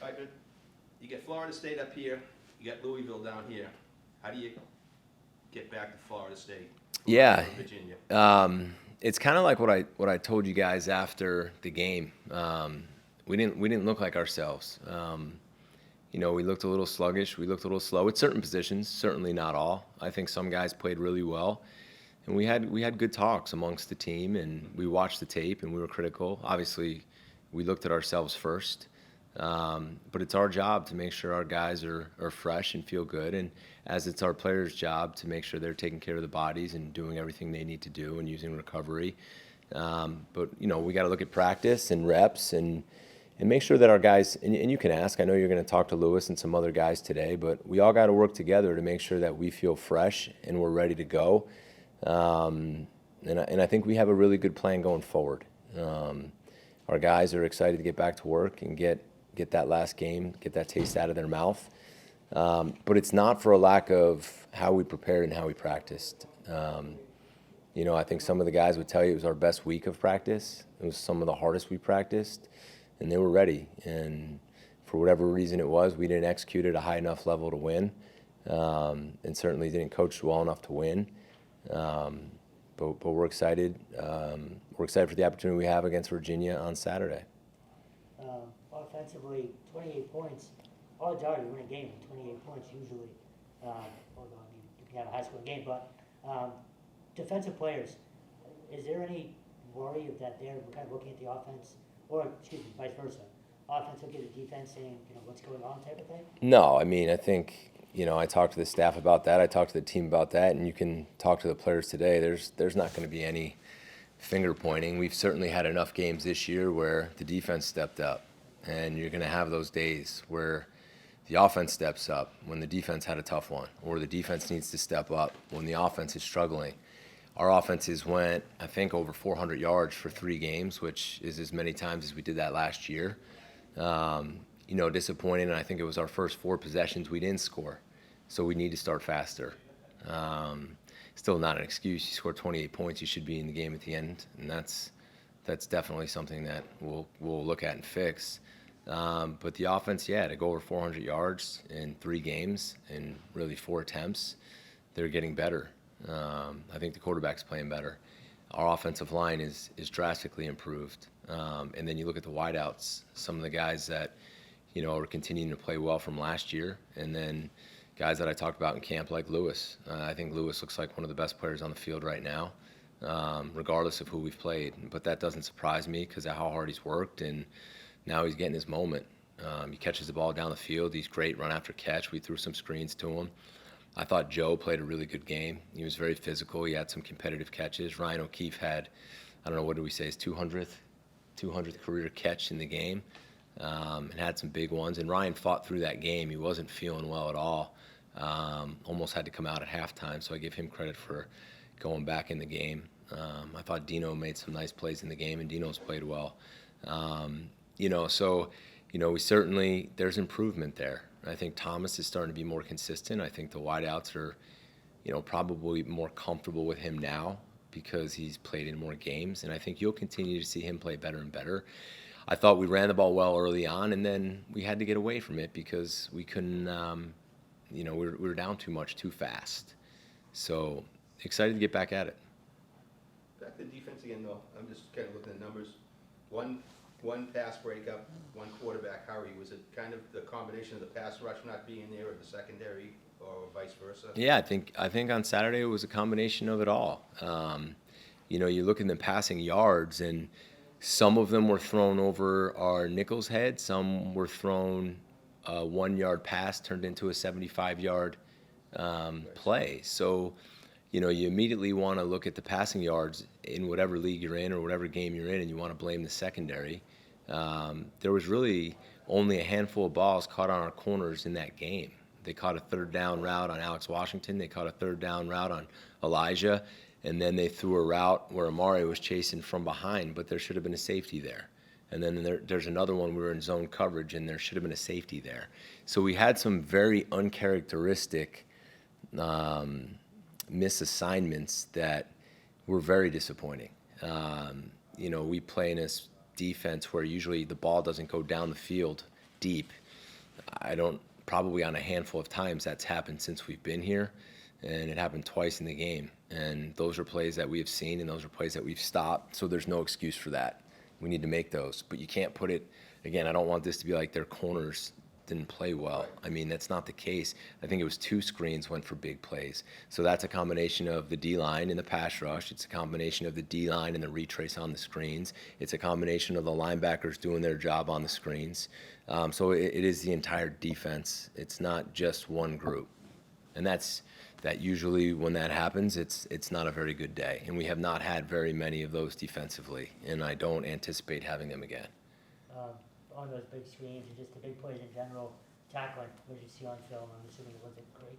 Piper, you get Florida State up here, you got Louisville down here. How do you get back to Florida State? Yeah, Virginia. it's kind of like what I told you guys after the game. We didn't look like ourselves. We looked a little sluggish. We looked a little slow at certain positions. Certainly not all. I think some guys played really well, and we had good talks amongst the team. And we watched the tape, and we were critical. Obviously, we looked at ourselves first. But it's our job to make sure our guys are fresh and feel good, and as it's our players' job to make sure they're taking care of the bodies and doing everything they need to do and using recovery. But we got to look at practice and reps and make sure that our guys, and you can ask, I know you're going to talk to Lewis and some other guys today, but we all got to work together to make sure that we feel fresh and we're ready to go. And I think we have a really good plan going forward. Our guys are excited to get back to work and get that last game, get that taste out of their mouth. But it's not for a lack of how we prepared and how we practiced. I think some of the guys would tell you it was our best week of practice. It was some of the hardest we practiced, and they were ready. And for whatever reason it was, we didn't execute at a high enough level to win, and certainly didn't coach well enough to win. But we're excited. We're excited for the opportunity we have against Virginia on Saturday. Offensively, 28 points. All it's already win a game with 28 points usually. Although you can have a high-scoring game, but defensive players, is there any worry of that they're kind of looking at the offense, or excuse me, vice versa? Offense looking at the defense, saying what's going on, type of thing. No, I think I talked to the staff about that. I talked to the team about that, and you can talk to the players today. There's not going to be any finger pointing. We've certainly had enough games this year where the defense stepped up. And you're going to have those days where the offense steps up when the defense had a tough one, or the defense needs to step up when the offense is struggling. Our offenses went, I think, over 400 yards for 3 games, which is as many times as we did that last year. Disappointing, and I think it was our first 4 possessions we didn't score. So we need to start faster. Still not an excuse. You score 28 points, you should be in the game at the end, and that's definitely something that we'll look at and fix. But the offense, to go over 400 yards in 3 games and really 4 attempts, they're getting better. I think the quarterback's playing better. Our offensive line is drastically improved. And then you look at the wideouts, some of the guys that, are continuing to play well from last year, and then guys that I talked about in camp like Lewis. I think Lewis looks like one of the best players on the field right now, regardless of who we've played. But that doesn't surprise me because of how hard he's worked, and now he's getting his moment. He catches the ball down the field. He's great run after catch. We threw some screens to him. I thought Joe played a really good game. He was very physical. He had some competitive catches. Ryan O'Keefe had, I don't know, what did we say, his 200th career catch in the game, and had some big ones. And Ryan fought through that game. He wasn't feeling well at all. Almost had to come out at halftime, so I give him credit for going back in the game. I thought Dino made some nice plays in the game, and Dino's played well. We certainly, there's improvement there. I think Thomas is starting to be more consistent. I think the wideouts are, probably more comfortable with him now because he's played in more games, and I think you'll continue to see him play better and better. I thought we ran the ball well early on, and then we had to get away from it because we couldn't, we were down too much too fast. So excited to get back at it. Back to defense again, though. I'm just kind of looking at numbers. One pass breakup, 1 quarterback hurry. Was it kind of the combination of the pass rush not being there, or the secondary, or vice versa? Yeah, I think on Saturday it was a combination of it all. You look in the passing yards, and some of them were thrown over our nickel's head. Some were thrown a 1-yard pass turned into a 75-yard play. So, you immediately want to look at the passing yards in whatever league you're in or whatever game you're in, and you want to blame the secondary. There was really only a handful of balls caught on our corners in that game. They caught a 3rd down route on Alex Washington. They caught a 3rd down route on Elijah. And then they threw a route where Amari was chasing from behind, but there should have been a safety there. And then there's another one we were in zone coverage, and there should have been a safety there. So we had some very uncharacteristic misassignments that were very disappointing. We play in a defense where usually the ball doesn't go down the field deep. I don't, probably on a handful of times that's happened since we've been here, and it happened twice in the game. And those are plays that we have seen, and those are plays that we've stopped, so there's no excuse for that. We need to make those, but you can't put it, again, I don't want this to be like their corners didn't play well. I mean, that's not the case. I think it was 2 screens went for big plays. So that's a combination of the D-line and the pass rush. It's a combination of the D-line and the retrace on the screens. It's a combination of the linebackers doing their job on the screens. So it is the entire defense. It's not just one group. And that usually when that happens, it's not a very good day. And we have not had very many of those defensively, and I don't anticipate having them again. On those big screens and just the big plays in general, tackling, what did you see on film? I'm assuming it wasn't great.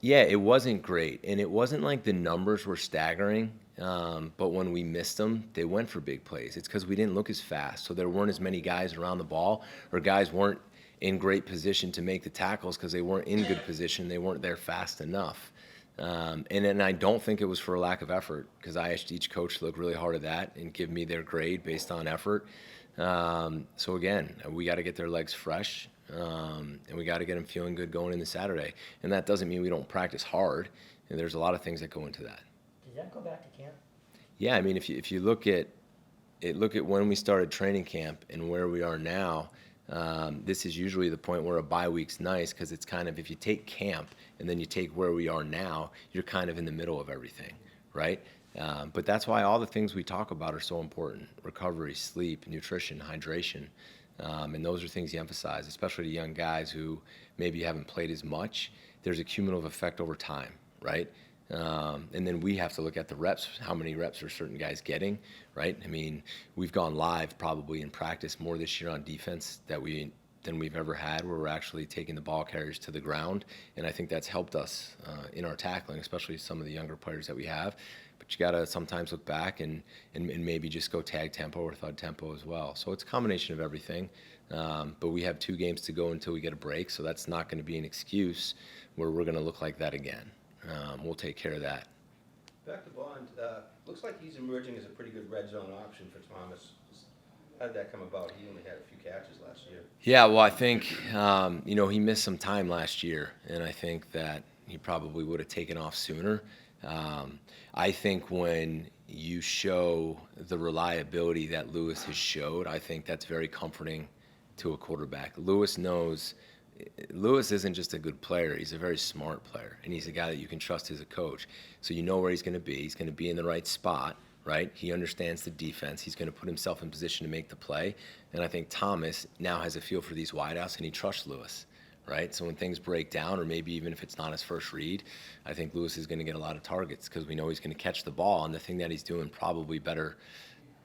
Yeah, it wasn't great, and it wasn't like the numbers were staggering, but when we missed them, they went for big plays. It's because we didn't look as fast, so there weren't as many guys around the ball, or guys weren't in great position to make the tackles because they weren't in good position, they weren't there fast enough. And then I don't think it was for a lack of effort, because I asked each coach to look really hard at that and give me their grade based on effort. So again, we got to get their legs fresh, and we got to get them feeling good going into Saturday. And that doesn't mean we don't practice hard. And there's a lot of things that go into that. Does that go back to camp? Yeah, I mean, if you look at when we started training camp and where we are now, this is usually the point where a bye week's nice, because it's kind of, if you take camp and then you take where we are now, you're kind of in the middle of everything, right? But that's why all the things we talk about are so important: recovery, sleep, nutrition, hydration. And those are things you emphasize, especially to young guys who maybe haven't played as much. There's a cumulative effect over time, right? And then we have to look at the reps. How many reps are certain guys getting, right? I mean, we've gone live probably in practice more this year on defense than we've ever had, where we're actually taking the ball carriers to the ground. And I think that's helped us in our tackling, especially some of the younger players that we have. But you got to sometimes look back and maybe just go tag tempo or thud tempo as well. So it's a combination of everything. But we have 2 games to go until we get a break, so that's not going to be an excuse where we're going to look like that again. We'll take care of that. Back to Bond, looks like he's emerging as a pretty good red zone option for Thomas. How did that come about? He only had a few catches last year. Yeah, well, I think, he missed some time last year, and I think that he probably would have taken off sooner. I think when you show the reliability that Lewis has showed, I think that's very comforting to a quarterback. Lewis isn't just a good player, he's a very smart player, and he's a guy that you can trust as a coach. So you know where he's going to be. He's going to be in the right spot, right? He understands the defense. He's going to put himself in position to make the play. And I think Thomas now has a feel for these wideouts, and he trusts Lewis, right? So when things break down, or maybe even if it's not his first read, I think Lewis is going to get a lot of targets because we know he's going to catch the ball. And the thing that he's doing probably better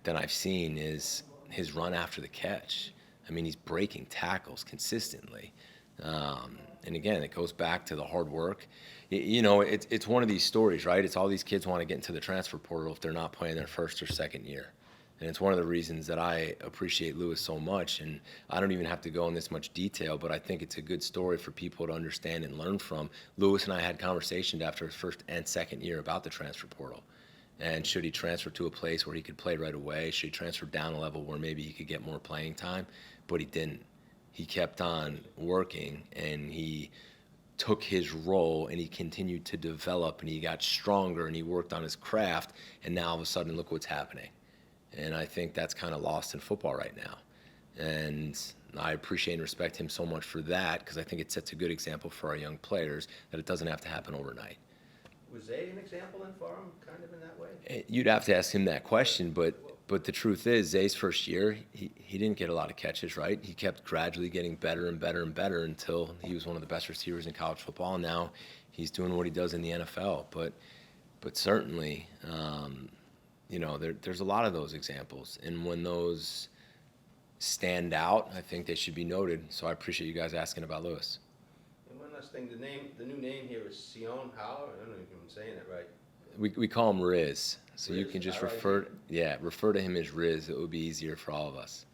than I've seen is his run after the catch. I mean, he's breaking tackles consistently. And again, it goes back to the hard work. It's one of these stories, right? It's all these kids want to get into the transfer portal if they're not playing their first or second year. And it's one of the reasons that I appreciate Lewis so much. And I don't even have to go in this much detail, but I think it's a good story for people to understand and learn from. Lewis and I had conversations after his first and second year about the transfer portal. And should he transfer to a place where he could play right away? Should he transfer down a level where maybe he could get more playing time? But he didn't. He kept on working, and he took his role, and he continued to develop, and he got stronger, and he worked on his craft, and now all of a sudden, look what's happening. And I think that's kind of lost in football right now. And I appreciate and respect him so much for that, because I think it sets a good example for our young players that it doesn't have to happen overnight. Was Zay an example then for him, kind of in that way? You'd have to ask him that question, but the truth is, Zay's first year, he didn't get a lot of catches, right? He kept gradually getting better and better and better until he was one of the best receivers in college football. And now he's doing what he does in the NFL. But certainly, there's a lot of those examples. And when those stand out, I think they should be noted. So I appreciate you guys asking about Lewis. And one last thing, the new name here is Sion Howler. I don't know if I'm saying it right. We call him Riz. So Riz, you can just R-I-Z. refer to him as Riz. It would be easier for all of us.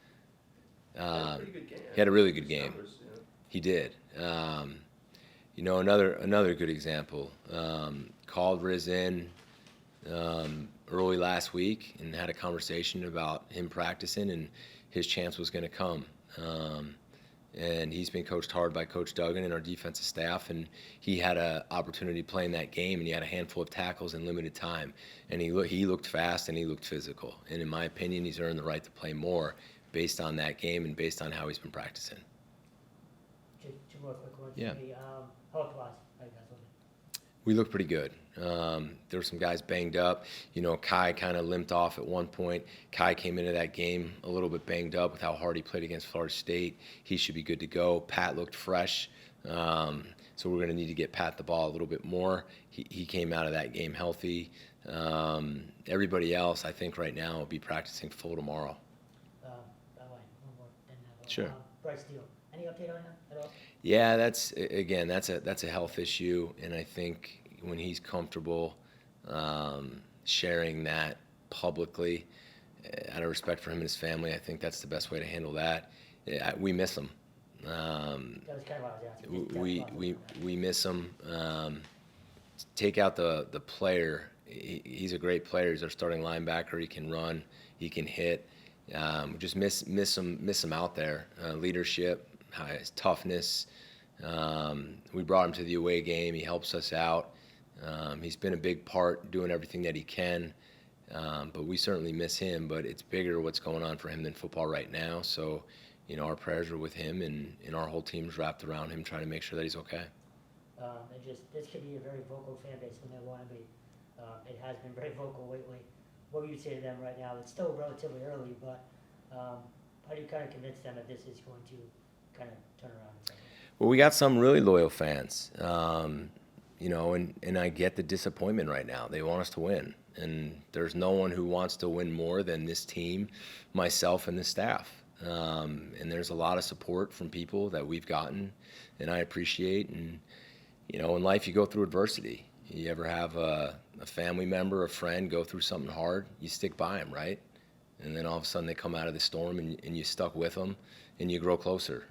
He had a pretty good game. He had a really good His game. numbers, He did. Another good example. Called Riz in early last week and had a conversation about him practicing, and his chance was going to come. and he's been coached hard by Coach Duggan and our defensive staff, and he had an opportunity to play in that game, and he had a handful of tackles in limited time, and he looked fast and he looked physical, and in my opinion, he's earned the right to play more based on that game and based on how he's been practicing. Two more quick ones Yeah. for me. Health-wise, how you guys looking? We look pretty good. There were some guys banged up. You know, Kai kind of limped off at one point. Kai came into that game a little bit banged up with how hard he played against Florida State. He should be good to go. Pat looked fresh. So we're going to need to get Pat the ball a little bit more. He came out of that game healthy. Everybody else, I think right now, will be practicing full tomorrow. By the way, one more. Then, Sure. Bryce Steele. Any update on him at all? Yeah, that's a health issue, and I think when he's comfortable sharing that publicly, out of respect for him and his family, I think that's the best way to handle that. We miss him. That was kind of what I was asking. We miss him. Take out the player. He's a great player. He's our starting linebacker. He can run. He can hit. Just miss him out there. Leadership, his toughness. We brought him to the away game. He helps us out. He's been a big part doing everything that he can. But we certainly miss him. But it's bigger what's going on for him than football right now. So, you know, our prayers are with him, and our whole team's wrapped around him, trying to make sure that he's okay. And this could be a very vocal fan base when they want to be. It has been very vocal lately. What would you say to them right now? It's still relatively early, but how do you kind of convince them that this is going to kind of turn around? Well, we got some really loyal fans, you know, and I get the disappointment right now. They want us to win, and there's no one who wants to win more than this team, myself, and the staff. And there's a lot of support from people that we've gotten, and I appreciate. And, you know, in life you go through adversity. You ever have a family member, a friend go through something hard, you stick by them, right? And then all of a sudden they come out of the storm and you stuck with them and you grow closer.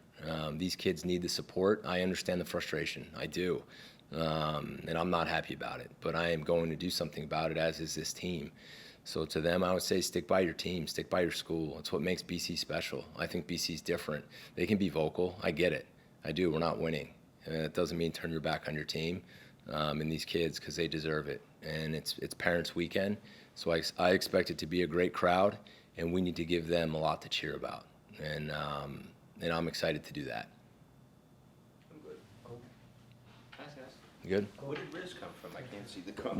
These kids need the support. I understand the frustration. I do. And I'm not happy about it. But I am going to do something about it, as is this team. So to them, I would say stick by your team, stick by your school. It's what makes BC special. I think BC's different. They can be vocal. I get it. I do. We're not winning. It doesn't mean turn your back on your team and these kids, because they deserve it. And it's Parents' Weekend, so I expect it to be a great crowd, and we need to give them a lot to cheer about. And I'm excited to do that. I'm good. Cool. Thanks, guys. You good? Where did Riz come from? I can't see the comment.